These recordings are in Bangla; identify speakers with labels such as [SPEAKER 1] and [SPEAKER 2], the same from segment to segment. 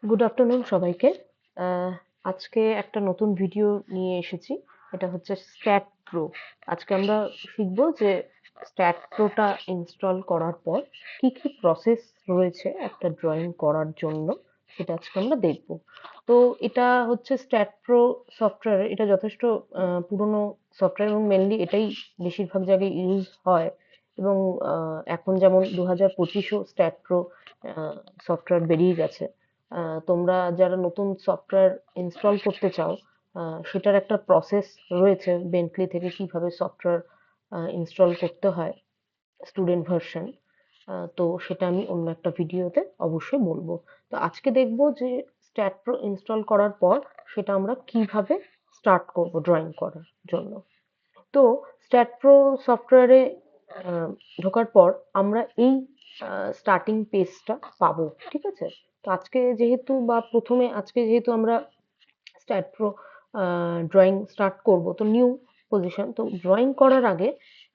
[SPEAKER 1] গুড আফটারনুন সবাইকে। আজকে একটা নতুন ভিডিও নিয়ে এসেছি। এটা হচ্ছে স্ট্যাট প্রো। আজকে আমরা শিখব যে স্ট্যাট প্রোটা ইনস্টল করার পর কি কি প্রসেস রয়েছে একটা ড্রয়িং করার জন্য, সেটা আজকে আমরা দেখব। তো এটা হচ্ছে স্ট্যাট প্রো সফটওয়্যার। এটা যথেষ্ট পুরনো সফটওয়্যার এবং মেনলি এটাই বেশিরভাগ জায়গায় ইউজ হয়। এবং এখন যেমন 2025ও স্ট্যাট প্রো সফটওয়্যার বেরিয়ে গেছে। তোমরা যারা নতুন সফটওয়্যার ইনস্টল করতে চাও, সেটার একটা প্রসেস রয়েছে বেন্টলি থেকে কিভাবে সফটওয়্যার ইনস্টল করতে হয় স্টুডেন্ট ভার্সন। তো সেটা আমি অন্য একটা ভিডিওতে অবশ্যই বলবো। তো আজকে দেখবো যে স্ট্যাট প্রো ইনস্টল করার পর সেটা আমরা কিভাবে স্টার্ট করব ড্রয়িং করার জন্য। তো স্ট্যাট প্রো সফটওয়্যারে ঢোকার পর আমরা এই স্টার্টিং পেজটা পাবো, ঠিক আছে? তো আজকে যেহেতু বা প্রথমে আজকে যেহেতু আমরা স্ট্যাট প্রো ড্রয়িং স্টার্ট করব, তো নিউ পজিশন। তো ড্রয়িং করার আগে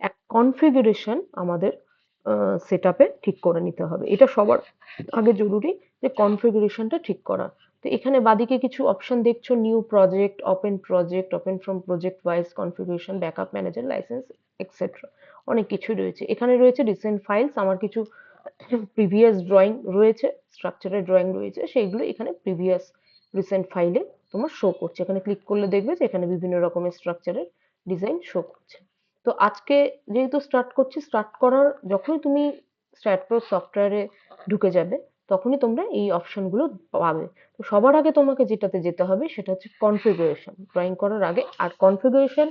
[SPEAKER 1] এক কনফিগারেশন আমাদের সেট আপে ঠিক করে নিতে হবে। এটা সবার আগে জরুরি যে কনফিগারেশনটা ঠিক করা। তো এখানে বাদিকে কিছু অপশন দেখছো, new project, open from project wise configuration, backup manager, licence, etcetera. অনেক কিছু রয়েছে এখানে। রয়েছে রিসেন্ট ফাইলস, আমার কিছু প্রিভিয়াস ড্রয়িং রয়েছে, স্ট্রাকচারের ড্রয়িং রয়েছে, সেইগুলো এখানে প্রিভিয়াস রিসেন্ট ফাইলে তোমার শো করছে। এখানে ক্লিক করলে দেখবে যে এখানে বিভিন্ন রকমের স্ট্রাকচারের ডিজাইন শো করছে। তো আজকে যেহেতু স্টার্ট করছি, স্টার্ট করার যখনই তুমি স্ট্যাট প্রো সফটওয়্যারে ঢুকে যাবে তখনই তোমরা এই অপশনগুলো পাবে। তো সবার আগে তোমাকে যেটাতে যেতে হবে সেটা হচ্ছে কনফিগারেশন, ড্রয়িং করার আগে। আর কনফিগারেশন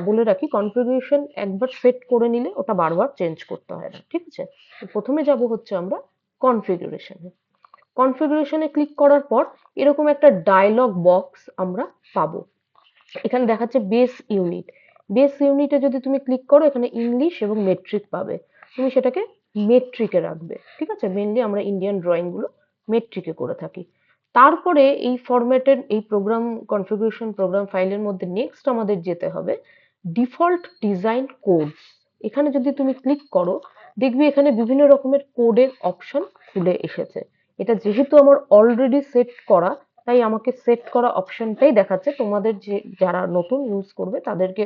[SPEAKER 1] বলে রাখি, কনফিগারেশন একবার সেট করে নিলে ওটা বারবার চেঞ্জ করতে হয় না, ঠিক আছে? তো প্রথমে যাব হচ্ছে আমরা কনফিগারেশনে। কনফিগারেশনে ক্লিক করার পর এরকম একটা ডায়লগ বক্স আমরা পাবো। এখানে দেখাচ্ছে বেস ইউনিট। বেস ইউনিটে যদি তুমি ক্লিক করো এখানে ইংলিশ এবং মেট্রিক পাবে। তুমি সেটাকে মেট্রিকে রাখবে, ঠিক আছে? মেনলি আমরা ইন্ডিয়ান ড্রয়িং গুলো মেট্রিকে করে থাকি। তারপরে এই ফরম্যাটের এই প্রোগ্রাম কনফিগারেশন প্রোগ্রাম ফাইলের মধ্যে নেক্সট আমাদের যেতে হবে ডিফল্ট ডিজাইন কোডস। এখানে যদি তুমি ক্লিক করো দেখবি এখানে বিভিন্ন রকমের কোডের অপশন খুলে এসেছে। এটা যেহেতু আমার অলরেডি সেট করা, তাই আমাকে সেট করা অপশনটাই দেখাচ্ছে। তোমাদের যে যারা নতুন ইউজ করবে তাদেরকে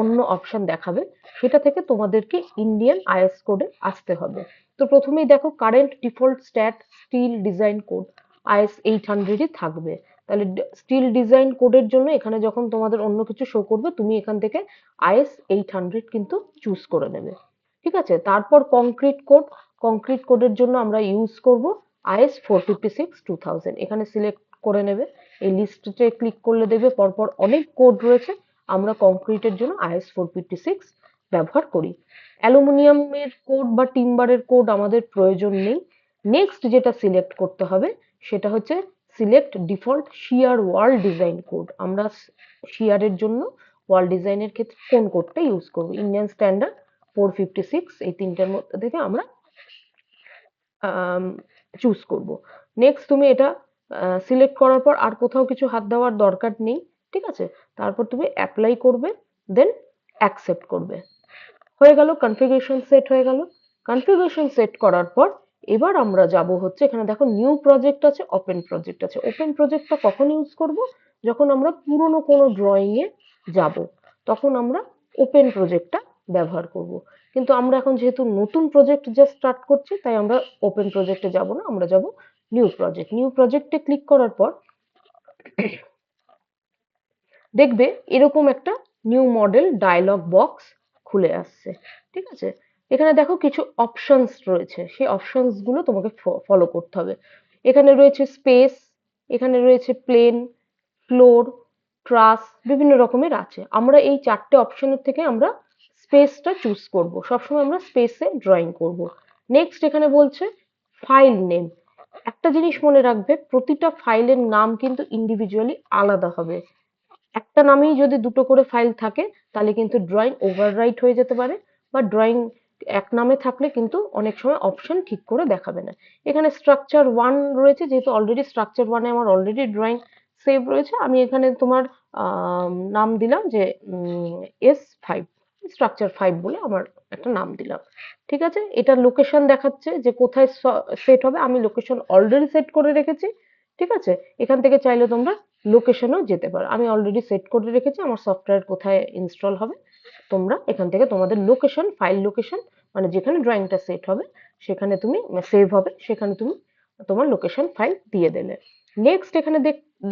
[SPEAKER 1] অন্য অপশন দেখাবে। সেটা থেকে তোমাদেরকে ইন্ডিয়ান আইএস কোডে আসতে হবে। তো প্রথমেই দেখো current default stat steel design code IS 800ই থাকবে। তাহলে স্টিল ডিজাইন কোডের জন্য এখানে যখন তোমাদের অন্য কিছু শো করবে তুমি এখান থেকে আইএস 800 কিন্তু চুজ করে নেবে, ঠিক আছে? তারপর কংক্রিট কোড, কংক্রিট কোডের জন্য আমরা ইউজ করব আইএস 456-2000। এখানে সিলেক্ট করে নেবে। এই লিস্টে ক্লিক করলে দেখবে পরপর অনেক কোড রয়েছে। আমরা কংক্রিটের জন্য আইএস 456 ব্যবহার করি। অ্যালুমিনিয়ামের কোড বা টিম্বারের কোড আমাদের প্রয়োজন নেই। নেক্সট যেটা সিলেক্ট করতে হবে সেটা হচ্ছে সিলেক্ট ডিফল্ট শিয়ার ওয়াল ডিজাইন কোড। আমরা শিয়ারের জন্য ওয়াল ডিজাইনের ক্ষেত্রে কোন কোডটা ইউজ করব? ইন্ডিয়ান স্ট্যান্ডার্ড 456, এই তিনটার মধ্যে থেকে আমরা চুজ করব। নেক্সট তুমি এটা সিলেক্ট করার পর আর কোথাও কিছু হাত দেওয়ার দরকার নেই, ঠিক আছে? তারপর তুমি অ্যাপ্লাই করবে, দেন অ্যাকসেপ্ট করবে। হয়ে গেল, কনফিগারেশন সেট হয়ে গেল। কনফিগারেশন সেট করার পর এবার আমরা যাব হচ্ছে এখানে দেখো নিউ প্রজেক্ট আছে, ওপেন প্রজেক্ট আছে। ওপেন প্রজেক্টটা কখন ইউজ করব? যখন আমরা পুরনো কোনো ড্রয়িং এ যাব, তখন আমরা ওপেন প্রজেক্টটা ব্যবহার করব। কিন্তু আমরা এখন যেহেতু নতুন প্রজেক্ট জাস্ট স্টার্ট করছি, তাই আমরা ওপেন প্রজেক্টে যাব না, আমরা যাব নিউ প্রজেক্ট। নিউ প্রজেক্টে ক্লিক করার পর দেখবে এরকম একটা নিউ মডেল ডায়লগ বক্স খুলে আসছে, ঠিক আছে? এখানে দেখো কিছু অপশনস রয়েছে, সেই অপশনস গুলো তোমাকে ফলো করতে হবে। এখানে রয়েছে স্পেস, এখানে রয়েছে প্লেন, ফ্লোর, ট্রাস, বিভিন্ন রকমের আছে। আমরা এই চারটে অপশনের থেকে আমরা স্পেসটা চুজ করব। সবসময় আমরা স্পেসে ড্রয়িং করব। নেক্সট এখানে বলছে ফাইল নেম। একটা জিনিস মনে রাখবে, প্রতিটা ফাইলের নাম কিন্তু ইন্ডিভিজুয়ালি আলাদা হবে। একটা নামেই যদি দুটো করে ফাইল থাকে তাহলে কিন্তু ড্রয়িং ওভাররাইট হয়ে যেতে পারে, বা ড্রয়িং এক নামে থাকলে কিন্তু অনেক সময় অপশন ঠিক করে দেখাবে না। এখানে স্ট্রাকচার ওয়ান রয়েছে, যেহেতু অলরেডি স্ট্রাকচার ওয়ানে আমার অলরেডি ড্রয়িং সেভ রয়েছে, আমি এখানে তোমার নাম দিলাম যে S5, স্ট্রাকচার 5 বলে আমার একটা নাম দিলাম, ঠিক আছে? এটা লোকেশন দেখাচ্ছে যে কোথায় সেট হবে। আমি লোকেশন অলরেডি সেট করে রেখেছি, ঠিক আছে? এখান থেকে চাইলে তোমরা লোকেশনেও যেতে পারো। আমি অলরেডি সেট করে রেখেছি আমার সফটওয়্যার কোথায় ইনস্টল হবে। তোমরা এখান থেকে তোমাদের লোকেশন, ফাইল লোকেশন, মানে যেখানে ড্রয়িংটা সেট হবে সেখানে তুমি সেভ হবে, সেখানে তুমি তোমার লোকেশন ফাইল দিয়ে দিলে। নেক্সট এখানে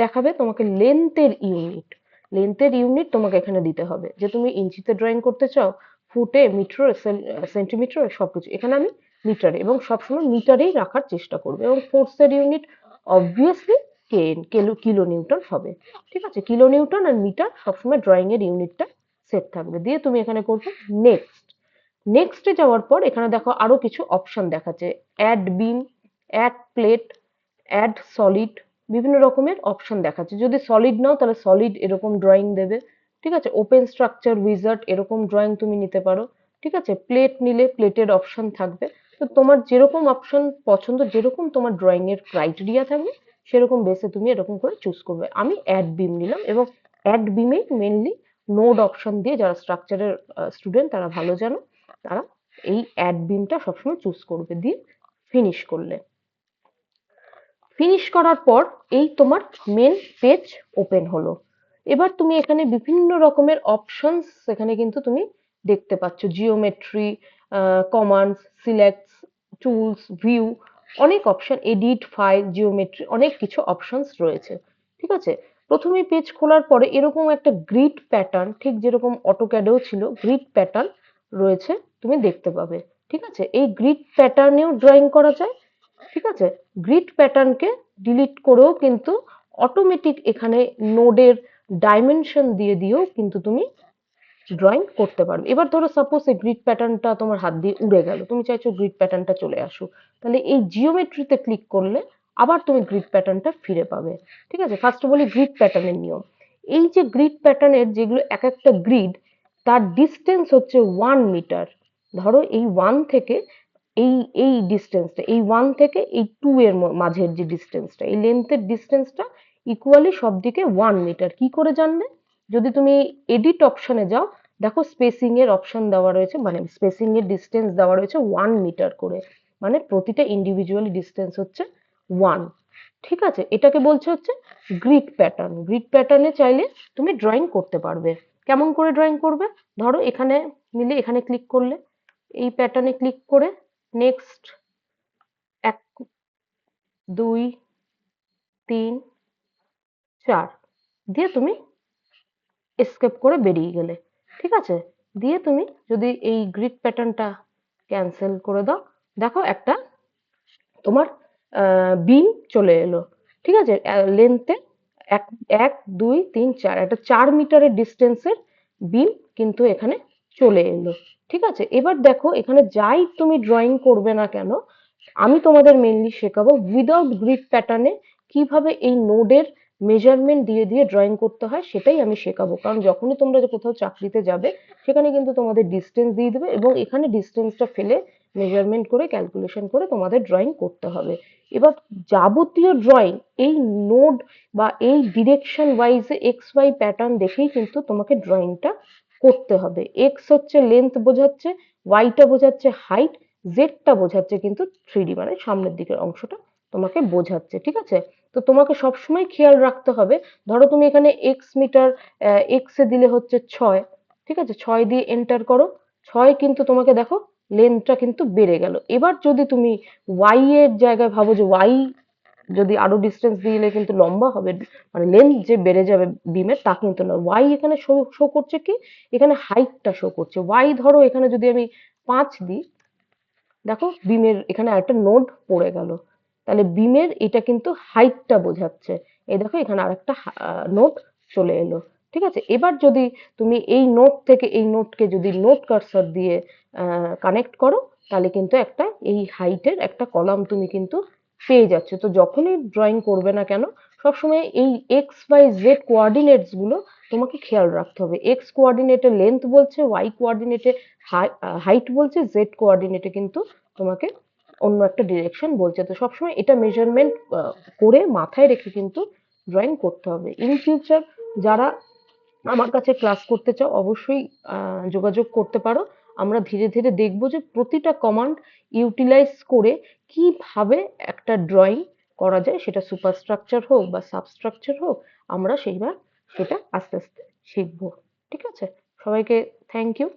[SPEAKER 1] দেখাবে তোমাকে লেন্থের ইউনিট। লেন্থের ইউনিট তোমাকে এখানে দিতে হবে যে তুমি ইঞ্চিতে ড্রয়িং করতে চাও, ফুটে, মিটার, সেন্টিমিটার, সবকিছু। এখানে আমি মিটারে, এবং সবসময় মিটারেই রাখার চেষ্টা করবে। এবং ফোর্সের ইউনিট অবভিয়াসলি কেন, কিলো নিউটন হবে। ঠিক আছে? কিলো নিউটন আর মিটার সবসময় ড্রয়িং এর ইউনিটটা সেট থাকবে। দিয়ে তুমি এখানে করবে নেক্সট। নেক্সটে যাওয়ার পর এখানে দেখো আরো কিছু অপশন দেখাচ্ছে, অ্যাড বিম, অ্যাড প্লেট, অ্যাড সলিড, বিভিন্ন রকমের অপশন দেখাচ্ছে। যদি সলিড নাও তাহলে সলিড এরকম ড্রয়িং দেবে। ঠিক আছে? ওপেন স্ট্রাকচার উইজার্ড এরকম ড্রয়িং তুমি নিতে পারো। ঠিক আছে? প্লেট নিলে প্লেটের অপশন থাকবে। তো তোমার যেরকম অপশন পছন্দ, যেরকম তোমার ড্রয়িং এর ক্রাইটেরিয়া থাকবে সেরকম বেসে তুমি এরকম করে চুজ করবে। আমি অ্যাড বিম নিলাম, এবং অ্যাড বিমে মেনলি নোড অপশন দিয়ে, যারা স্ট্রাকচারের স্টুডেন্ট তারা ভালো জানো, তারা এই অ্যাড বিমটা সবসময় চুজ করবে। দিয়ে ফিনিশ করলে, ফিনিশ করার পর এই তোমার মেন পেজ ওপেন হলো। এবার তুমি এখানে বিভিন্ন রকমের অপশনস এখানে কিন্তু তুমি দেখতে পাচ্ছ, জিওমেট্রি, কমান্ডস, সিলেক্টস, টুলস, ভিউ, অনেক অপশন, এডিট, ফাইল, জিওমেট্রি, অনেক কিছু অপশনস রয়েছে। ঠিক আছে? প্রথমে পেজ খোলার পরে এরকম একটা গ্রিড প্যাটার্ন, ঠিক যেরকম অটোক্যাডেও ছিল গ্রিড প্যাটার্ন রয়েছে, তুমি দেখতে পাবে। ঠিক আছে? এই গ্রিড প্যাটার্নেও ড্রয়িং করা যায়। ঠিক আছে? গ্রিড প্যাটার্নকে ডিলিট করেও কিন্তু অটোমেটিক এখানে নোডের ডাইমেনশন দিয়ে দিয়েও কিন্তু তুমি ড্রয়িং করতে পারবে। এবার ধরো সাপোজ এই গ্রিড প্যাটার্নটা তোমার হাত দিয়ে উড়ে গেল, তুমি চাইছো গ্রিড প্যাটার্নটা চলে আসুক, তাহলে এই জিওমেট্রিতে ক্লিক করলে আবার তুমি গ্রিড প্যাটার্নটা ফিরে পাবে। ঠিক আছে? ফার্স্ট বলি গ্রিড প্যাটার্নের নিয়ম। এই যে গ্রিড প্যাটার্নের যেগুলো এক একটা গ্রিড, তার ডিস্টেন্স হচ্ছে 1 মিটার। ধরো এই 1 থেকে এই এই ডিস্টেন্সটা, এই 1 থেকে এই 2 এর মাঝের যে ডিস্টেন্সটা, এই লেন্থের ডিস্টেন্সটা ইকুয়ালি সব দিকে 1 মিটার। কি করে জানবে? যদি তুমি এডিট অপশনে যাও, দেখো স্পেসিং এর অপশন দেওয়া রয়েছে, মানে স্পেসিং এর ডিস্টেন্স দেওয়া রয়েছে 1 মিটার করে, মানে প্রতিটা ইন্ডিভিজুয়ালি ডিস্টেন্স হচ্ছে 1। ঠিক আছে? এটাকে বলছে হচ্ছে গ্রিড প্যাটার্ন। গ্রিড প্যাটার্নে চাইলে তুমি ড্রয়িং করতে পারবে। কেমন করে ড্রয়িং করবে? ধরো এখানে নিলে, এখানে ক্লিক করলে, এই প্যাটার্নে ক্লিক করে নেক্সট 1, 2, 3, 4 দিয়ে তুমি এস্কেপ করে বেরিয়ে গেলে। ঠিক আছে? দিয়ে তুমি যদি এই গ্রিড প্যাটার্নটা ক্যান্সেল করে দাও, দেখো একটা তোমার বিম চলে এলো। ঠিক আছে? লেন্থে এক, 1, 2, 3, 4, একটা 4 মিটারের ডিস্টেন্সের বিম কিন্তু এখানে চলে এলো। ঠিক আছে? এবার দেখো এখানে যাই তুমি ড্রয়িং করবে না কেন, আমি তোমাদের মেনলি শেখাবো উইদাউট গ্রিড প্যাটার্নে কিভাবে এই নোডের মেজারমেন্ট দিয়ে দিয়ে ড্রয়িং করতে হয়, সেটাই আমি শেখাবো। কারণ যখনই তোমরা কোথাও চাকরিতে যাবে, সেখানে কিন্তু তোমাদের ডিস্টেন্স দিয়ে দেবে, এবং এখানে ডিস্টেন্সটা ফেলে মেজারমেন্ট করে ক্যালকুলেশন করে তোমাদের ড্রয়িং করতে হবে। এবার যাবতীয় ড্রয়িং এই নোড বা এই ডিরেকশন ওয়াইজে এক্স ওয়াই প্যাটার্ন দেখেই কিন্তু তোমাকে ড্রয়িংটা করতে হবে। এক্স হচ্ছে লেন্থ বোঝাচ্ছে, ওয়াইটা বোঝাচ্ছে হাইট, জেডটা বোঝাচ্ছে কিন্তু 3D, মানে সামনের দিকের অংশটা তোমাকে বোঝাচ্ছে। ঠিক আছে? তো তোমাকে সবসময় খেয়াল রাখতে হবে, ধরো তুমি এখানে এক্স মিটার, এক্স এ দিলে হচ্ছে 6। ঠিক আছে? 6 দিয়ে এন্টার করো, 6 কিন্তু তোমাকে দেখো লেন্থটা কিন্তু বেড়ে গেল। এবার যদি তুমি ওয়াই এর জায়গায় ভাবো যে ওয়াই যদি আরো ডিস্টেন্স দিলে কিন্তু লম্বা হবে, মানে লেন্থ যে বেড়ে যাবে বিমের, তা কিন্তু না। ওয়াই এখানে শো করছে কি, এখানে হাইটটা শো করছে। ওয়াই ধরো এখানে যদি আমি 5 দিই, দেখো বিমের এখানে আরেকটা নোড পড়ে গেল, তাহলে বিমের এটা কিন্তু হাইটটা বোঝাচ্ছে। এই দেখো এখানে আরেকটা নোড চলে এলো। ঠিক আছে? এবার যদি তুমি এই নোড থেকে এই নোডকে যদি নোড কার্সর দিয়ে কানেক্ট করো, তাহলে কিন্তু একটা এই হাইটের একটা কলাম তুমি কিন্তু পেয়ে যাচ্ছ। তো যখনই ড্রয়িং করবে না কেন, সবসময় এই এক্স ওয়াই জেড কোঅর্ডিনেটস গুলো তোমাকে খেয়াল রাখতে হবে। এক্স কোঅর্ডিনেটে লেন্থ বলছে, ওয়াই কোঅর্ডিনেটে হাইট বলছে, জেড কোঅর্ডিনেটে কিন্তু তোমাকে অন্য একটা ডিরেকশন বলছে। তো সবসময় এটা মেজারমেন্ট করে মাথায় রেখে কিন্তু ড্রয়িং করতে হবে। ইন ফিউচার যারা আমার কাছে ক্লাস করতে চাও, অবশ্যই যোগাযোগ করতে পারো। আমরা ধীরে ধীরে দেখবো যে প্রতিটা কমান্ড ইউটিলাইজ করে কিভাবে একটা ড্রয়িং করা যায়, সেটা সুপারস্ট্রাকচার হোক বা সাবস্ট্রাকচার হোক, আমরা সেটা আস্তে আস্তে শিখবো। ঠিক আছে, সবাইকে থ্যাংক ইউ।